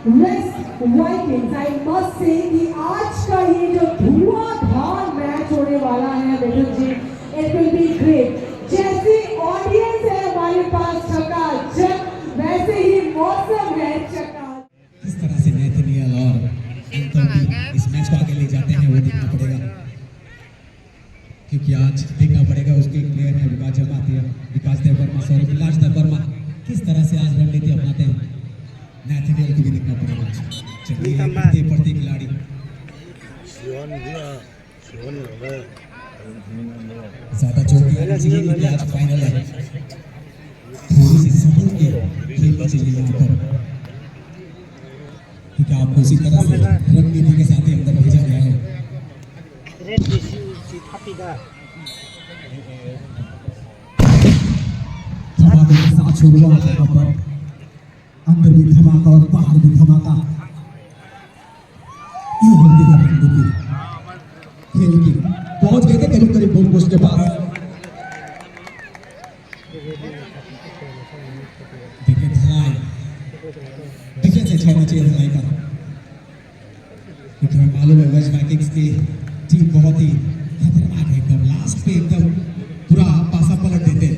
Waste Vikings. I must say कि आज का ये जो धुआंधार मैच होने वाला है मिथुन जी, इट विल बी ग्रेट। जैसी ऑडियंस है हमारे पास चकाचक, वैसे ही मौसम है चकाचक। किस तरह से नेथनियल और एंथोनी इस मैच को आगे ले जाते हैं वो देखना पड़ेगा, क्योंकि आज देखना पड़ेगा उसके प्लेयर है विकास जमातिया, विकास देववर्मा, सॉरी विलास देववर्मा किस तरह से आज रणनीति अपनाते हैं। नेथनियल को भी देखना पड़ेगा। चलिए पड़ते खिलाड़ी ज्यादा चोट आनी चाहिए, क्योंकि आज फाइनल है। थोड़ी सी संभल के खेलनी चाहिए यहाँ पर, क्योंकि आपको उसी तरह से रणनीति के साथ ही अंदर भेजा गया है। धमाके के साथ शुरुआत है यहाँ पर, अंदर भी धमाका और बाहर भी धमाका। ये होती है रणनीति खेल की। पहुंच गए थे करीब करीब गोल पोस्ट के पास। देखिए धलाई, डिफेंस अच्छा होना चाहिए धलाई का, क्योंकि हमें मालूम है वेस्ट वाइकिंग्स की टीम बहुत ही खतरनाक है। एकदम लास्ट पे एकदम पूरा पासा पलट देते हैं।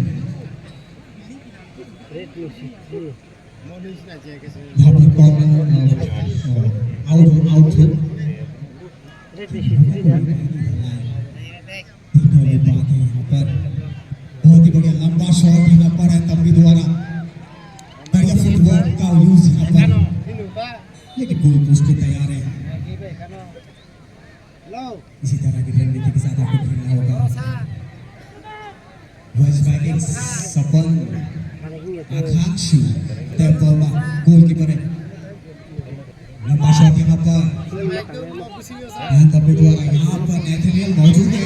यहाँ पर कॉर्नर आउट थ्रो बात है। यहाँ पर बहुत ही बढ़िया लंबा शॉट यहाँ पर है तंबी द्वारा, बढ़िया फुटवर्क का यूज यहाँ पर, लेकिन गोल पोस्ट पे तैयार है। इसी तरह की रणनीति के साथ आपको खेलना होगा। वेस्ट वाइकिंग्स सफल आकांक्षी देववर्मा गोलकीपर है। लंबा शॉट यहाँ पर तंबी द्वारा, यहाँ पर नेथनियल मौजूद है।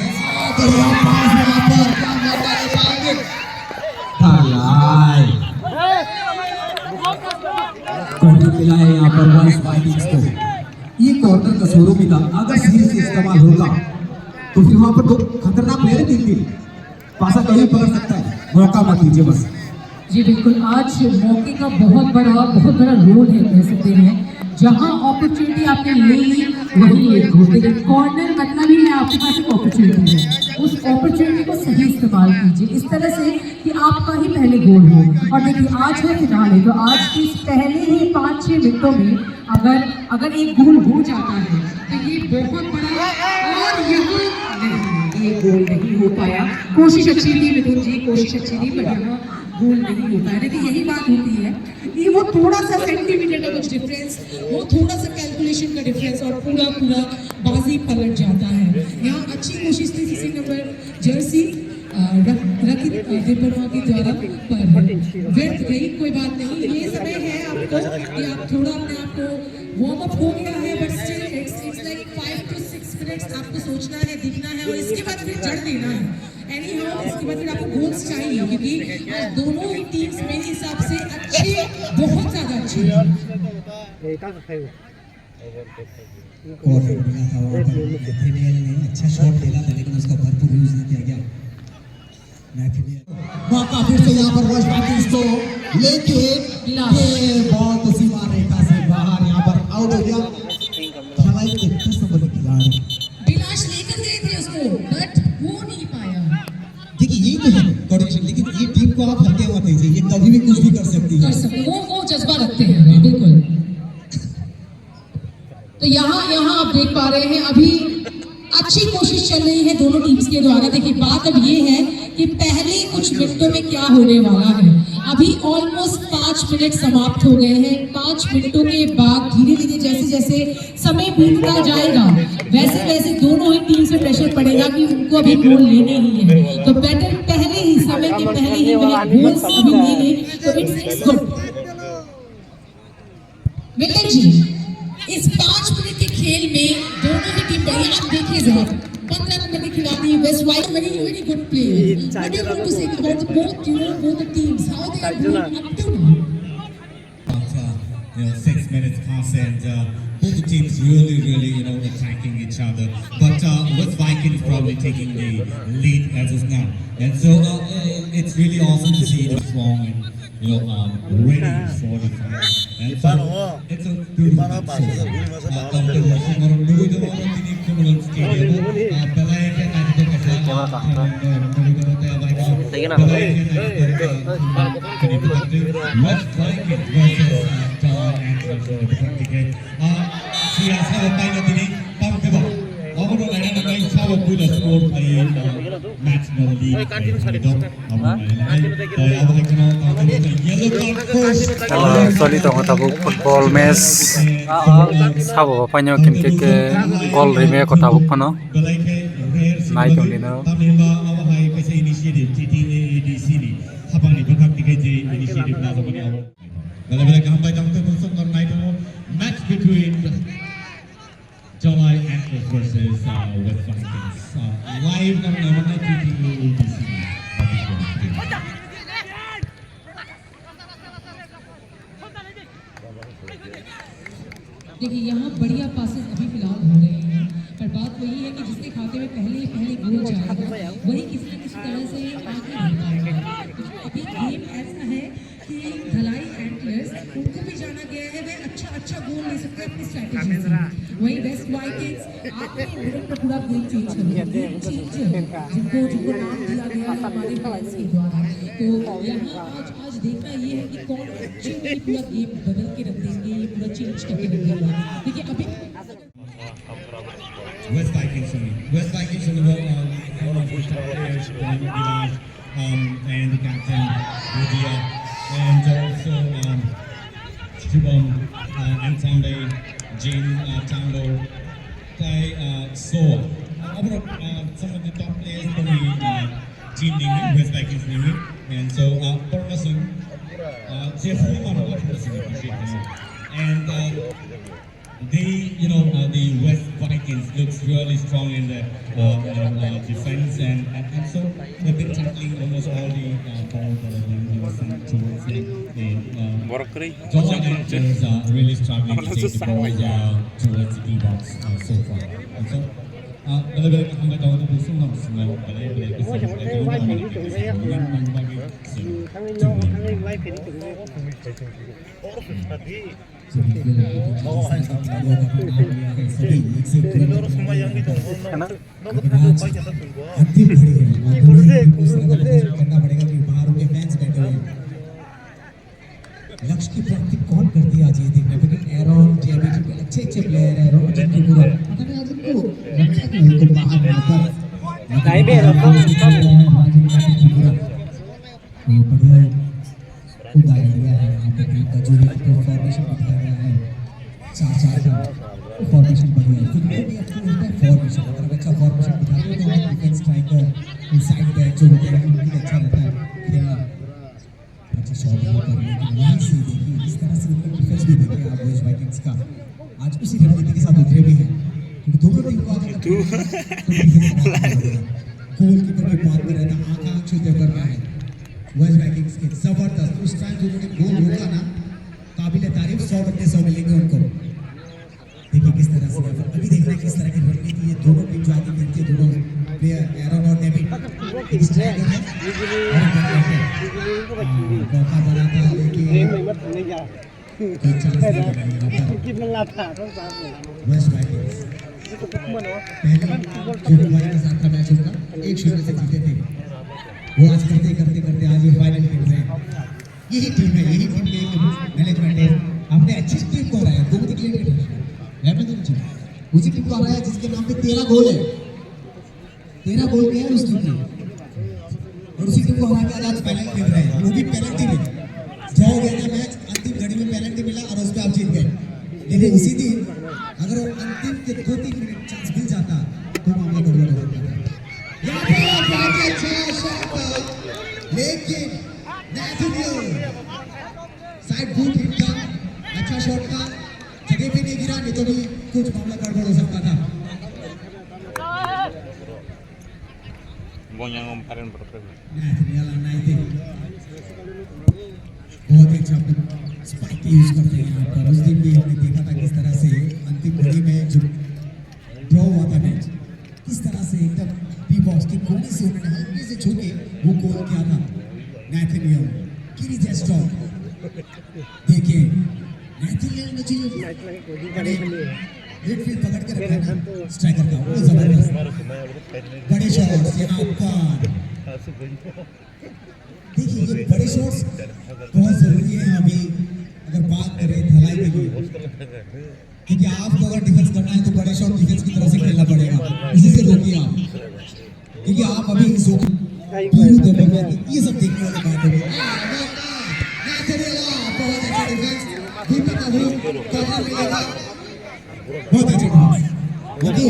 बढ़िया पास यहाँ पर, क्या मौका ले पाएंगे। कॉर्नर मिला है यहाँ पर वेस्ट वाइकिंग्स को। ये कॉर्नर का स्वरूप ही था, अगर सही से इस्तेमाल होगा तो फिर वहां पर दो खतरनाक प्लेयर तीन पासा कहीं पकड़ सकता है। मौका मत लीजिए बस। जी बिल्कुल, आज मौके का बहुत बड़ा रोल है कह सकते हैं। जहां अपॉर्चुनिटी आपने ले ली वही एक गोल, लेकिन कॉर्नर मतलब ही है आपके पास एक अपॉर्चुनिटी है, उस अपॉर्चुनिटी को सही इस्तेमाल कीजिए इस तरह से कि आपका ही पहले गोल हो। और देखिए आज है फिनाले, तो आज के पहले ही 5-6 मिनटों में अगर एक गोल हो जाता है तो ये बहुत बड़ा, और यहाँ नहीं, ये गोल नहीं हो पाया। कोशिश अच्छी थी मिथुन जी, कोशिश अच्छी थी, पर यहाँ गोल नहीं होता है। लेकिन यही बात होती है कि वो थोड़ा सा सेंटीमीटर का कुछ डिफरेंस, वो थोड़ा सा कैलकुलेशन का डिफरेंस और पूरा बाजी पलट जाता है। यहाँ अच्छी कोशिश थी किसी नंबर जर्सी रखित देववर्मा के द्वारा, पर व्यर्थ गई। कोई बात नहीं, ये समय है आपको कि आप थोड़ा अपने आप को वार्म अप हो गया है, but still it's like 5 to 6 minutes आपको सोचना है, दिखना है, और इसके बाद फिर जड़ देना है। एनीहाउ इसके बाद फिर आपको गोल्स चाहिए, क्योंकि आज दोनों ही टीम्स मेरे हिसाब से अच्छे, बहुत ज्यादा अच्छे हैं। कॉर्नर मिला था वहाँ पर, नेथनियल ने अच्छा शॉट खेला था लेकिन उसका भरपूर यूज नहीं किया गया। मौका फिर से यहाँ पर वेस्ट वाइकिंग्स को, लेकिन बॉल तो सीमा रेखा से बाहर यहाँ पर आउट हो गया। खिलाड़ी के 10 नंबर के खिलाड़ी विलास लेकर गए थे उसको, बट वो नहीं पाया। देखिए यही तो है कोऑर्डिनेशन, लेकिन ये टीम को आप हल्के मत लीजिए, ये कभी भी कुछ भी कर सकती है। वो जज्बा रखते हैं बिल्कुल। तो यहाँ आप देख पा रहे हैं अभी अच्छी कोशिश चल रही है दोनों टीम्स के द्वारा। देखिए बात अब ये है कि पहले कुछ मिनटों में क्या होने वाला है। अभी ऑलमोस्ट 5 मिनट समाप्त हो गए हैं। 5 मिनटों के बाद धीरे धीरे जैसे जैसे समय बीतता जाएगा वैसे वैसे दोनों ही टीम से प्रेशर पड़ेगा कि उनको अभी गोल लेने ही है। तो बेटर पहले ही समय के पहले ही गोल्स अभी ले लें तो इट्स गुड। मिलन जी, इस 5 मिनट के खेल में दोनों ही टीम बढ़िया, आप देखिए जरा 15 नंबर के खिलाड़ी वेस्ट वाइट very good play. What do you want to say about both the teams? How they are doing up to now? 6 minutes pass and both the teams really attacking each other. But West Vikings probably taking the lead as of now, and so it's really awesome to see them strong and ready for the final. And so it's a beautiful match. West Vikings versus siasa tayo din pagkaba. Ako na lang ang sawa ko na sport ay match na league. solito ko tabuk football match sabo panyo kinke ke gol rime ko tabuk pano nai tong dino habang ni bakak tiga je initiative na sa bani awal. Bala-bala gambar jam tu busuk on night match between Jalai Antlers versus West Vikings. Live on TTADC. देखिए यहाँ बढ़िया passes अभी फिलहाल हो रहे हैं, पर बात वही है कि जिसके खाते में पहले गोल जाएगा वही किसी न किसी तरह से आगे बढ़ पाएगा। अभी गेम ऐसा है कि धलाई एंटलर्स उनको भी जाना गया है, वे अच्छा गोल ले सकते हैं अपनी स्ट्रैटेजी से। वही वेस्ट वाइकिंग्स आपने मिनट में पूरा गेम चेंज कर दिया, गेम चेंजर जिनको नाम दिया गया है हमारे फैंस के द्वारा। तो यहाँ आज देखना ये है कि कौन एक्चुअली पूरा गेम बदल के रख देंगे, ये पूरा चेंज करके रख देंगे। देखिए अभी West Vikings on the ball, one of the top players, Bilal, and the captain, Rudia, and also Shubham, Antambe, Jin, Tango, Tai, Soa. Some of the top players for the team naming, West Vikings naming, and so Parmasun, they're full amount of Parmasun, and the West Vikings looks really strong in the defense, and so they've been tackling almost all the balls that are being sent towards the Jalai Antlers are really struggling to take the ball towards the D-box so far. And so, bala-bala ka hanggang taon na puso ng mga bala-bala kasi लक्ष्य की प्राप्ति कौन करती है आज ये देखना, लेकिन एरोन जेबी जो अच्छे प्लेयर है रोज जिनको पूरा पता नहीं आज इनको लक्ष्य को उनको बाहर निकाल गाय भी है बढ़िया उदाई दिया है यहाँ पे एक कजूरी को फॉर्मेशन बताया गया है 4-4 का फॉर्मेशन बढ़िया है फिर भी आपको होता है फॉर्मेशन अगर अच्छा फॉर्मेशन बताते हो तो हमें डिफेंस स्ट्राइकर इनसाइड बैक जो होते हैं उनकी अच्छा रहता है खेलना अच्छा शॉट करने के वहीं से देखिए इस तरह से उनका डिफेंस भी देखिए आप वेस्ट वाइकिंग्स का आज उसी रणनीति के साथ उतरे भी हैं क्योंकि दोनों टीम को आगे गोलकीपर के पार में रहता आंख छूते कर रहा है वेस्ट वाइकिंग्स के जबरदस्त उस टाइम जो उन्होंने गोल रोका ना काबिल तारीफ 100/100 मिलेंगे उनको। देखिए किस तरह से अभी देखना किस तरह की रणनीति ये दोनों टीम जो आगे मिलती है दोनों प्लेयर एरन और डेविड एक स्ट्राइकर है और मौका बना था लेकिन कोई चांस नहीं बना यहाँ पर वेस्ट वाइकिंग्स पहले जो दुबई के साथ का मैच उनका 1-0 से जीते थे वो आज करते आज ये फाइनल खेल रहे हैं। यही टीम है यही टीम के मैनेजमेंट है आपने अच्छी टीम को हराया दो क्लियर है उसी टीम को हराया जिसके नाम पे 13 गोल है 13 गोल भी है उस टीम के और उसी टीम को हरा के आज फाइनल खेल रहे हैं वो भी पेनल्टी में ड्रॉ हो गया था मैच अंतिम घड़ी में पेनल्टी मिला और उस पे आप जीत गए लेकिन उसी दिन अगर अंतिम के 2-3 मिनट चांस मिल जाता तो मामला गड़बड़ हो जाता यहाँ पे बहुत अच्छा शॉट लेकिन साइड फुट हिट का अच्छा शॉट था जगह पे नहीं गिरा नहीं तो भी कुछ मामला गड़बड़ हो सकता था। बहुत अच्छा स्पाइक यूज करते हैं यहाँ पर उस दिन भी हमने देखा था किस तरह से से उन्होंने हल्के से छू के वो गोल किया था नेथनियल किरीजेस्टॉक। देखिए नेथनियल ने जो मिडफील्ड पकड़ के रखा है स्ट्राइकर का, वो जबरदस्त बड़े शॉट्स यहाँ पर। देखिए ये बड़े शॉट्स बहुत जरूरी है अभी अगर बात करें धलाई के लिए, क्योंकि आपको अगर डिफेंस करना है तो बड़े शॉट डिफेंस की तरफ से खेलना पड़ेगा, इसी से रोकिए आप, क्योंकि आप अभी ये सब देखने वाली बात होगी। बहुत अच्छा डिफेंस, लेकिन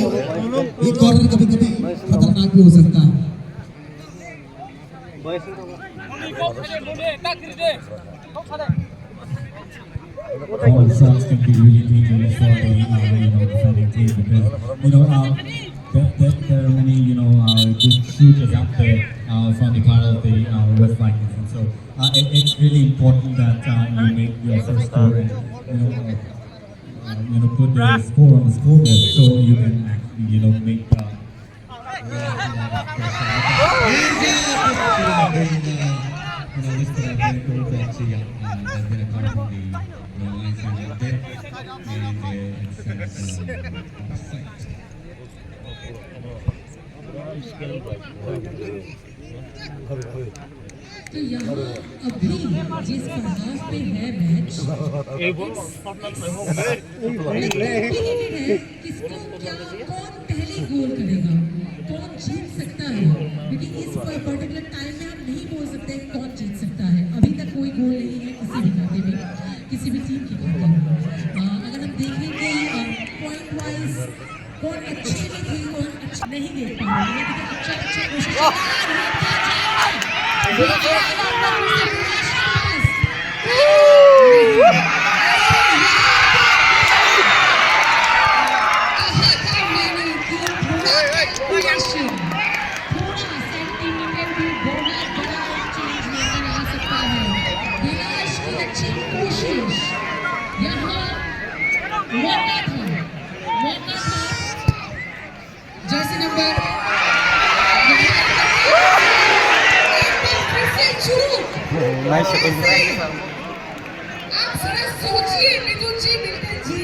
ये कॉर्नर कभी कभी खतरनाक भी हो सकता है। All shots can be really dangerous for the defending team because there are many good shooters out there from the part of the West Vikings, and so it's really important that you make your first score and put the score on the scoreboard so you can actually make this could have been a goal to actually has been a cut from the line side out there, and it's offside. तो यहाँ अभी जिस पड़ाव पे है match है, किसको क्या कौन पहले गोल करेगा, कौन जीत सकता है, क्योंकि इस पर्टिकुलर टाइम में हम नहीं बोल सकते कौन जीत सकता है। अभी तक कोई गोल नहीं है किसी भी खाते में, किसी भी टीम के खाते में। अगर हम देखें कि पॉइंट वाइज कौन अच्छे में थे कौन अच्छा नहीं देख पा रहे हैं, लेकिन अच्छा कोशिश जैसे नंबर नहीं सकते आप जरा सोचिए मिथुन जी, मिल्टन जी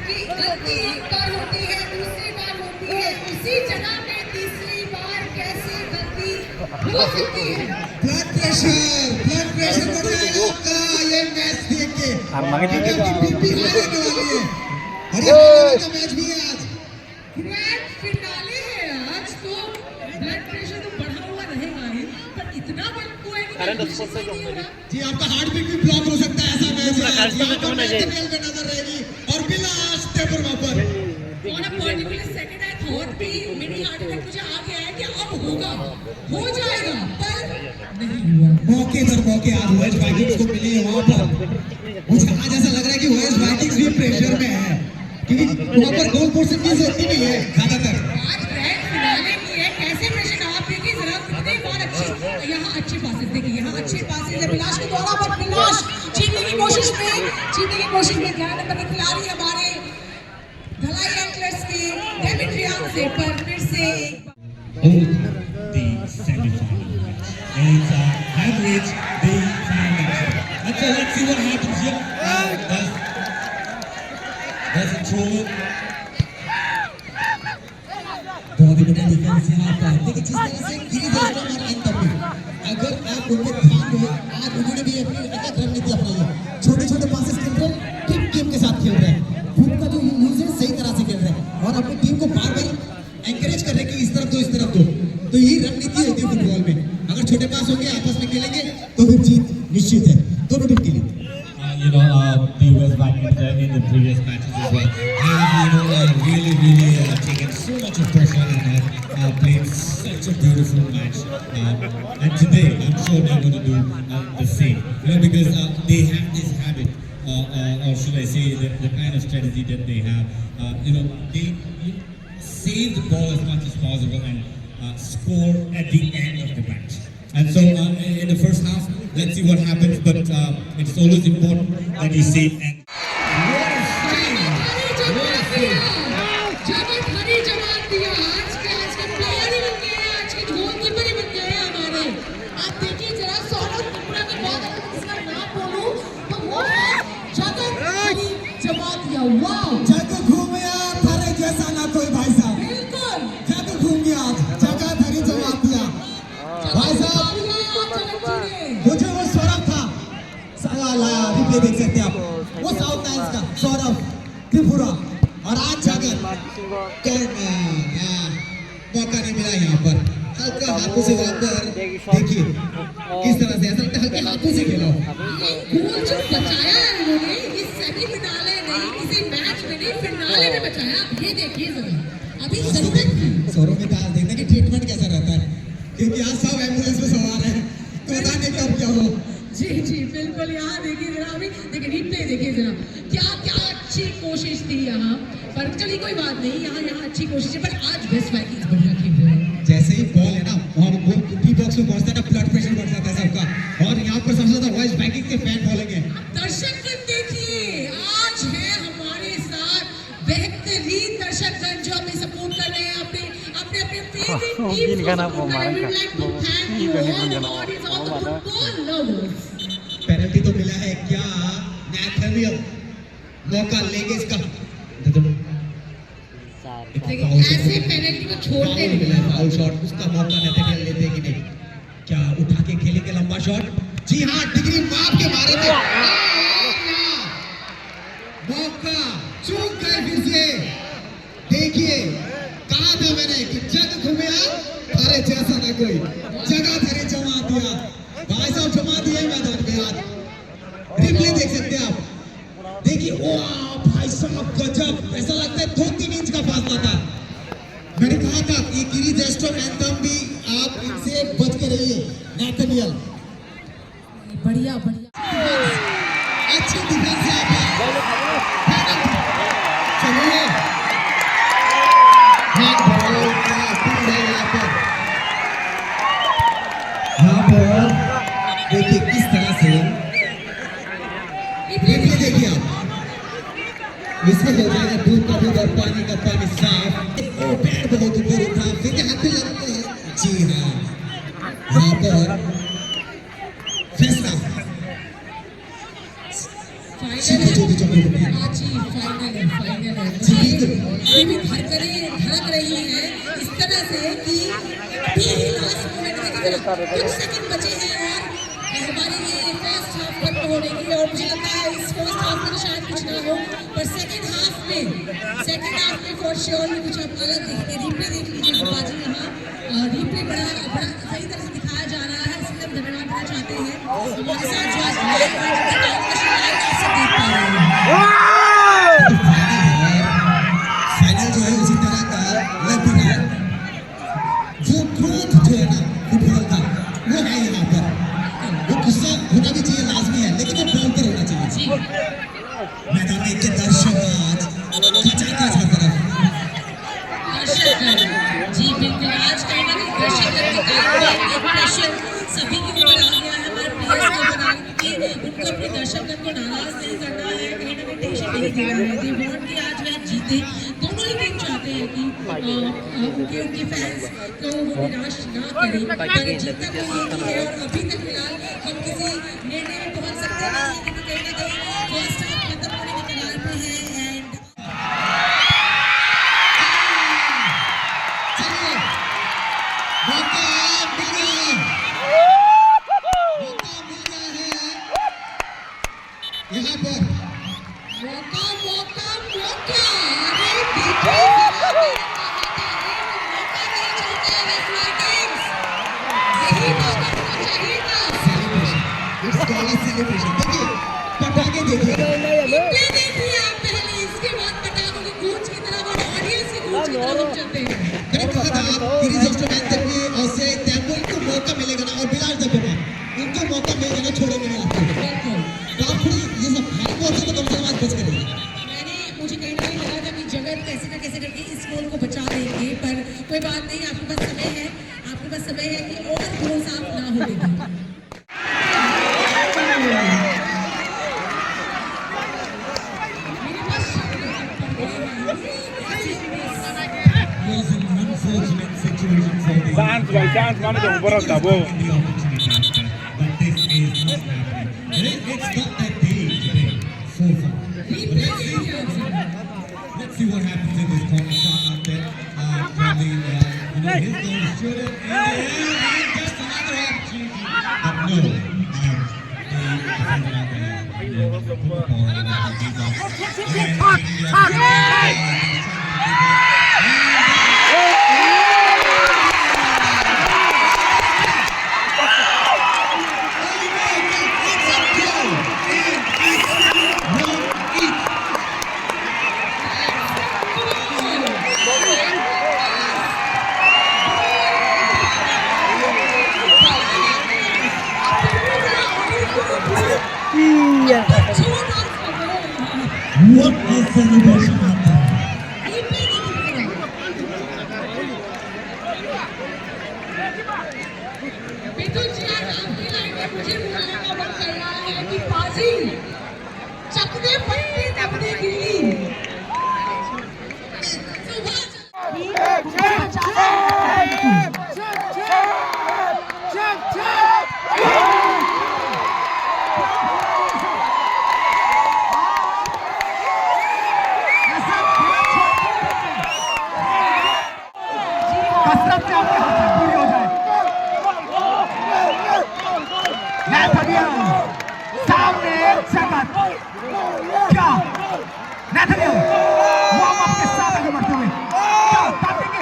कि गलती एक बार होती है, दूसरी बार होती है, उसी जगह पे तीसरी बार कैसे गलती हो सकती है। ब्लड प्रेशर बढ़ जाएगा आपका ये मैच देख के। हम मांगे थे बीपी हाई रहने वाली है। हरियाणा का मैच भी है आज। ग्रैंड फिनाले है आज, तो ब्लड प्रेशर तो बढ़ा हुआ रहेगा ही, पर इतना बढ़ हुआ है कि जी आपका हार्ट बीट भी ब्लॉक हो सकता है, ऐसा मैच है। यहाँ पर नेथनियल पे नजर रहेगी और बिना स्टेप पर वापस। On a particular second I thought कि मेरी हार्ट बीट मुझे आ गया है कि अब होगा, हो जाएगा, पर नहीं हुआ। मौके दर मौके आज वेस्ट वाइकिंग्स को मिले हैं वहाँ पर। मुझे आज ऐसा लग रहा है कि वेस्ट वाइकिंग्स भी प्रेशर में है, क्योंकि वहाँ पर गोल परसेंटेज होती नहीं है ज्यादातर। आज ग्रैंड फिनाले की है, कैसे प्रेशर आप देखिए जरा, कितने बार अच्छी यहाँ अच्छे पासेस देखिए, यहाँ अच्छे पासेस है विलास के द्वारा, पर विलास जीतने की कोशिश में ध्यान नंबर के खिलाड़ी हमारे धलाई एंटलर्स के डेविड रियान से, पर फिर से the semi-final match, and it's average the final match. And so let's see what happens here. Does it throw it? बहुत ही बढ़िया डिफेंस यहाँ पर। देखिए जिस तरह से किरीजेस्टॉक और एंटोनी, अगर आप उनके ध्यान में, आज उन्होंने भी अपनी अटैक रणनीति अपनाई है। छोटे-छोटे पासेस खेल रहे हैं, टीम के साथ खेल रहे हैं, फुट का जो यूज है सही तरह से खेल रहे हैं और अपनी टीम को बार-बार एनकरेज कर रहे हैं कि इस तरफ दो। तो यही रणनीति होती है फुटबॉल में। अगर छोटे पास होंगे आपस में खेलेंगे तो फिर जीत निश्चित है दोनों टीम के लिए। The West Vikings in the previous matches as well have really taken so much of pressure and have played such a beautiful match. And today I'm sure they're going to do the same. Because they have this habit, or should I say, the kind of strategy that they have. They save the ball as much as possible and score at the end of the match. And so in the first half, let's see what happens, but it's always important that you save and जगत हरी जवाब दिया, आज के player ही बन गए, आज के goalkeeper ही जग घूमिया थारे जैसा ना कोई भाई साहब बिल्कुल जग घूम गया जगह धरी जमा दिया भाई साहब मुझे वो सौरभ था रिप्ले देख सकते हैं आप वो साउथ टाइम्स का सौरभ त्रिपुरा और आज जगत मौका नहीं मिला यहाँ पर हल्का हाथों से वहां पर देखिए किस तरह से ऐसा लगता है हल्के हाथों से खेलो गोल जो बचाया है इन्होंने ये सेमी फिनाले नहीं किसी मैच में नहीं फिनाले में बचाया ये देखिए जरा अभी जरूरत थी सौरभ के पास देखने की ट्रीटमेंट कैसा रहता है क्योंकि आज सब एम्बुलेंस में सवार है पता नहीं कब क्या हो जी जी बिल्कुल यहाँ देखिए जरा अभी देखिए रिप्ले देखिए जरा क्या क्या अच्छी कोशिश थी यहाँ पर चलिए कोई बात नहीं यहाँ अच्छी कोशिश है पर आज वेस्ट वाइकिंग्स बढ़िया खेल रहे हैं जैसे ही बॉल है ना और वो टी बॉक्स में पहुंचता है ना ब्लड प्रेशर बढ़ जाता है सबका और यहाँ पर सबसे ज्यादा वॉइस बैंकिंग के फैन बोलेंगे दर्शकगण देखिए आज है हमारे साथ बेहतरीन दर्शकगण जो हमें सपोर्ट कर रहे हैं अपने फेवरेट टीम का नाम वो मारा पेनल्टी तो मिला है क्या नेथनियल मौका लेंगे इसका ऐसे पेनल्टी को छोड़ते नहीं फाउल शॉट उसका मौका नेथनियल लेते कि नहीं क्या उठा के खेलेंगे लंबा शॉट जी हाँ डिग्री मार के मारे थे मौका चूक गए फिर से देखिए कहा था मैंने कि जग घूमिया अरे जैसा ना कोई जगह धरे जमा दिया भाई साहब जमा दिए मैदान में आज रिप्ले देख सकते हैं आप देखिए ओ भाई साहब गजब ऐसा लगता है 2-3 इंच का फासला था मैंने कहा था कि गिरी जेस्टो एंथम भी आप इनसे बच के रहिए नेथनियल बढ़िया बढ़िया अच्छी डिफेंस है चलिए यहाँ पर देखिए किस तरह से देखिए आप इसमें हो जाएगा दूध का दूध और पानी का पानी साफ ओ पैर बहुत ऊपर उठा फिर हाथ पे लगते हैं जी हाँ यहाँ पर फैसला भी धड़क रही है इस तरह से कि अभी ही लास्ट मोमेंट में कुछ सेकंड बचे हैं और हमारी ये फर्स्ट हाफ खत्म होने की और मुझे लगता है इस फर्स्ट हाफ में शायद कुछ ना हो पर सेकंड हाफ में फॉर श्योर कुछ आप अलग देखेंगे रिप्ले देख लीजिए बाजी यहाँ रिप्ले बड़ा सही तरह से दिखाया जा रहा है इसलिए हम धन्यवाद देना चाहते हैं हमारे साथ जो आज लाइव देख पा रहे हैं फाइनल जो है उसी तरह का लग भी रहा है जो ग्रोथ जो है ना फुटबॉल का वो है यहाँ पर वो गुस्सा होना भी चाहिए लाजमी है लेकिन वो बॉल पर होना चाहिए मैदान में इतने दर्शक आज खचाखच हर तरफ जी बिल्कुल आज कहीं ना कहीं दर्शक के कारण एक प्रेशर सभी के ऊपर आ गया है हमारे प्लेयर्स के ऊपर आ कि उनको अपने दर्शकों को नाराज नहीं करना है कहीं ना कहीं टेंशन नहीं देना है दे वांट कि आज वह जीते दोनों ही टीम चाहते हैं कि उनके फैंस को निराश ना करें पर जीतना तो एक ही है और अभी तक फिलहाल हम किसी निर्णय में पहुंच सकते नहीं हैं क्योंकि कहीं ना कहीं फर्स्ट हाफ खत्म होने के कगार पे है एंड यहाँ पर मौका अरे देखिए मौका नहीं छोड़ते हैं वेस्ट वाइकिंग्स यही मौका उनको चाहिए था इट्स कॉल्ड सेलिब्रेशन देखिए पटाखे देखिए ये देखिए आप पहले इसके बाद पटाखों की गूंज की तरफ और ऑडियंस की गूंज की तरफ हम चलते हैं मैंने कहा था गिरी जेस्टो एंथम के और से तैमूर को मौका मिलेगा ना और बिलाल जब्बार उनको मौका मिलेगा ना छोड़ेंगे नहीं आपको बिल्कुल तो आप थोड़ी ये सब हाई बॉल से तो कम से कम आज बच कर रहिए मुझे कहीं ना कहीं लगा था कि जगत कैसे ना कैसे करके इस गोल को बचा देंगे पर कोई बात नहीं आपके पास समय है कि और गोल्स आप ना हो देंगे मेरे पास was an unfortunate situation for the chance mana jauh berat dah bo. but this is not happening. It's not that day today. So far. replay देखिए आप सब see what happens in this corner shot out there. Probably, he's going to shoot it in the air and just another opportunity. But no, the defender out there put the ball in the box. What a celebration out there. बिल्कुल जी, आज आपकी line में मुझे बोलने का मन कर रहा है कि बाजी चकने पट्टी तकने गिल्ली कसरत से आपके हाथ पूरी हो जाए। नेथनियल सामने जगत क्या नेथनियल वार्म अप के साथ आगे बढ़ते हुए क्या ताकेंगे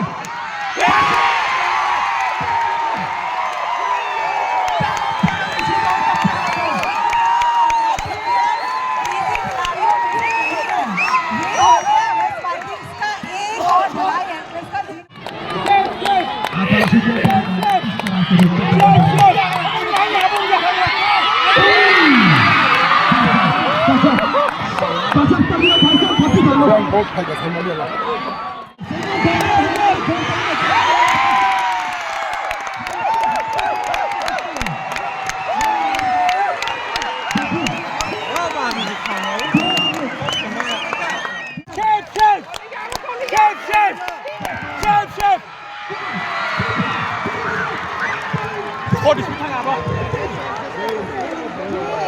Hold the speed thang apa?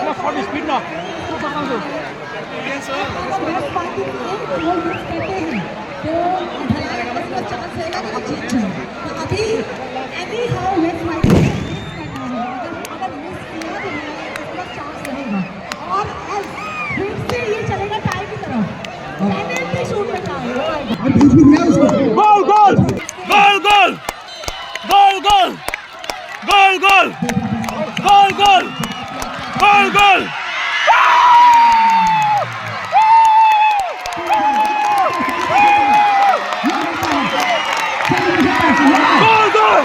Let's hold the speed now. Goal, goal! Goal, goal! Goal, goal! Goal, goal! Goal, goal! Goal, goal! Goal, goal!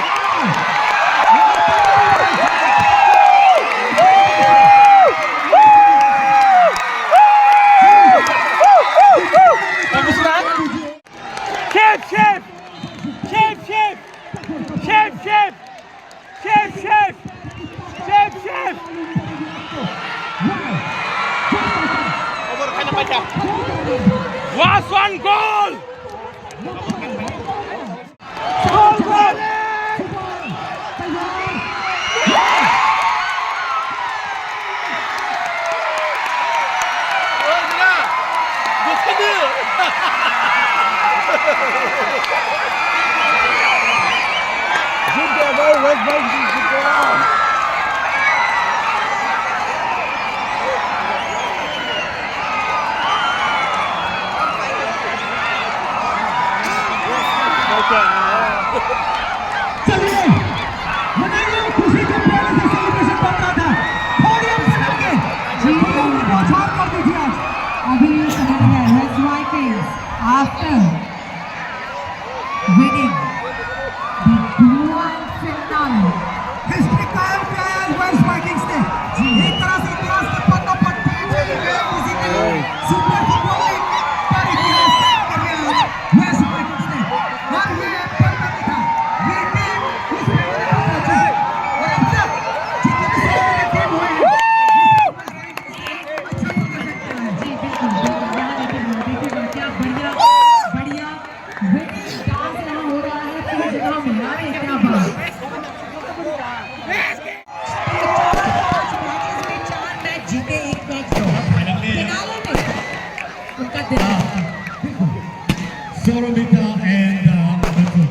Shape, shape! Shape, shape! Shape, shape! Shape, shape! Shape, shape! Last one goal! Goal, goal! चलिए मनाइए खुशी के प्यारे से celebration बन रहा था podium से लगे बौछार कर दीजिए अभी West Vikings after winning the grand finale. History कायम किया है आज वेस्ट वाइकिंग्स ने एक तरह से इतिहास के पन्नों पर पहले किसी ने सुपर फुटबॉल लीग पर इतिहास कायम कर दिया है वेस्ट वाइकिंग्स ने और ये पन्ना नहीं था ये टीम इसमें पहुंची और अब तक जितने भी टीम हुए हैं अच्छा कर सकते हैं जी बिल्कुल बिल्कुल यहाँ देखिए क्या बढ़िया बढ़िया विनिंग डांस यहाँ हो रहा Soromika and Muthu.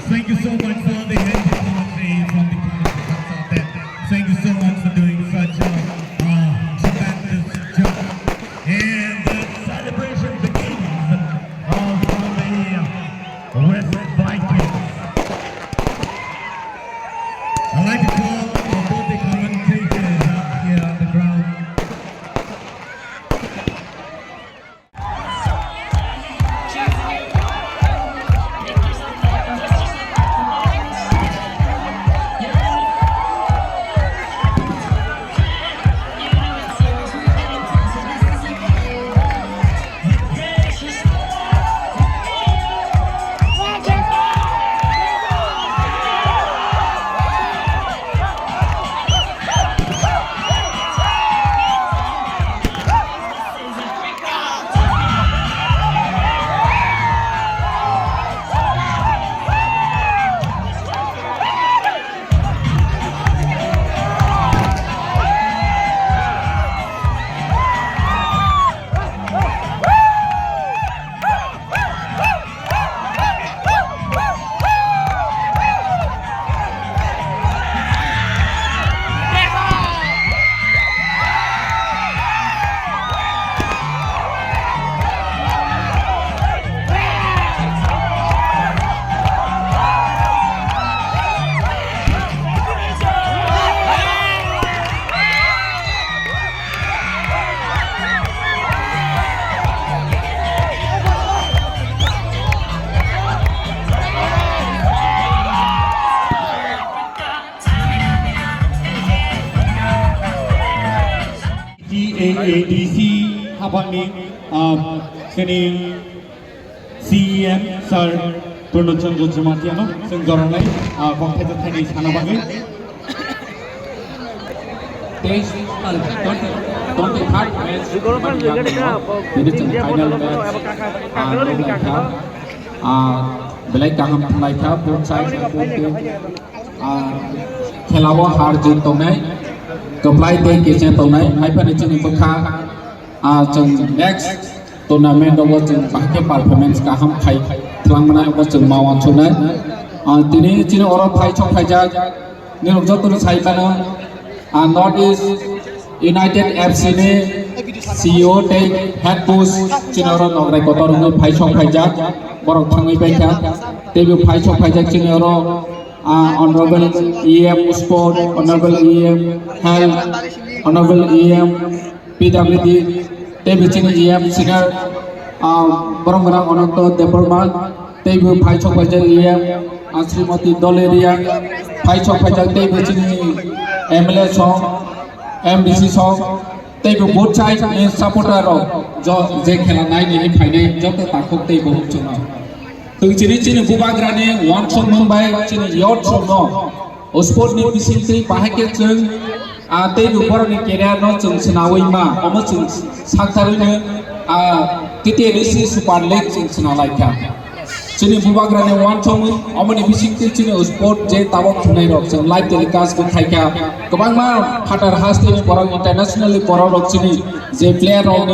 Thank you so much for the commentary from the consultant. Thank you so much for doing such a tremendous job. And the celebration begins from the West Vikings. I'd like to call both the commentators up here on the ground. AADC Habani Seni CEM Sir Purnachandra Jamatiano Sengorolai Competitor Tennis Hanabagi. Don't take part match. This is the final match. Belai kaham thalai tha both sides both team khelawa har jeet tonai Apply the kitchen tonight. I put it in the next tournament was in performance. Kaham Kai, Tlamana was in Mawan tonight. Tini or Pai Chok Pajak, Nirojoto Saipana, and Northeast United FC CEO take head post Chinoron of Rekotor Pai Chok Pajak, Borotangi Pajak, debut Pai Chok Pajak Chinoro. Honorable EM Sport, Honorable EM Health, Honorable EM PWD, David EM Singer, Boromara Onoto Department, David Paichok Pajak EM, Srimati Doleria, Paichok Pajak David MLA Song, MDC Song, David both sides and supporter of Jake Helanai in Pine, Jota Takok Table Chuna. Chini Bubagrane, one song Mumbai, Chini Yacht song no. Osport ni Bisinti, Pahake Chung, Te Uborni Kerano, Sinawima, almost Santarina, Titi Risi Super Lake in Sinalaika. Chini Bubagrane, one song, Omani Bisinti, Chini Osport, J Tawak Tunairo, so like telecast with Haika. Kabanga, Hatter Hastings, Porong internationally, Porong Chini, J player on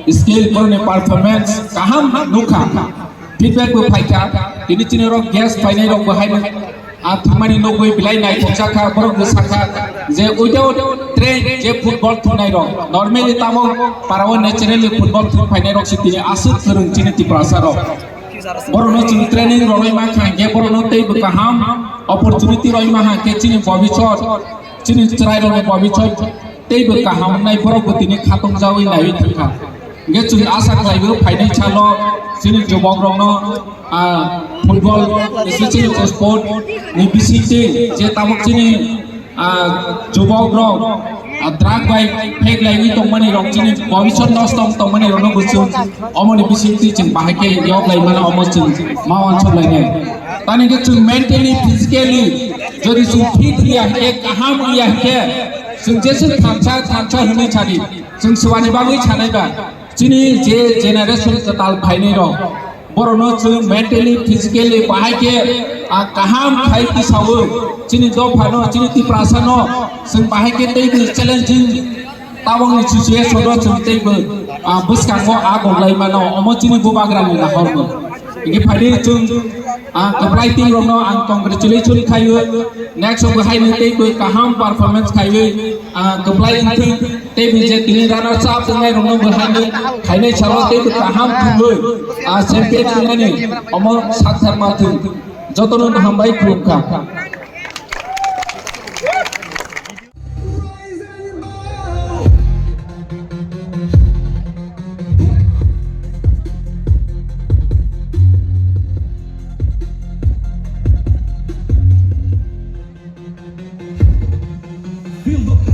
the skill, performance, Kaham, Nuka. Feedback with Paika, the Nitinero gas final behind Athamani no way behind night, Chaka, Borok the Saka, they without train football tonight. Normally, Tamo, Parawan naturally football to Pinero City, Asset for Infinity Prasaro. Borono training, Roima can get Borono table Kaham, opportunity Roima catching in Bobby Church, Chini tried on Bobby Church, table Kaham, Naiporo, Putini Katung Zawi, Naivika. Get to the Asak Live, Pine Chalo, Sini Jobogro, football, switching to sport, NBC, Jetamuchini, Jobogro, a drag by Peg like Tomani Rochini, Bobison Nostom, Tomani Ronobusun, Omani BC teaching, Bahake, Yoga, almost in Mawan Cholane. Then get to mentally, physically, Jodisu Pitria, Hamuya here, suggestion Tancha, Hunichadi, Sunswani Babu Chanega. Chini generation total Pinero, Borono mentally, physically, Bahake, Kaham, Haiti Sawu, Chini Dopano, Chini Prasano, some Bahake challenging tawang ni cuci sodo cemte be bus kanggo agong lai mano omo cini bubagra ni lahor be ini pada cung keplai tim romno ang congratulation kayu nextong hai ni te be kaham performance kayu keplai inti te bije tini runner up dengan romno berhandi kayu chalo te be kaham kubu champion ni omo sathar matu jotonon hambai kulumka Feel the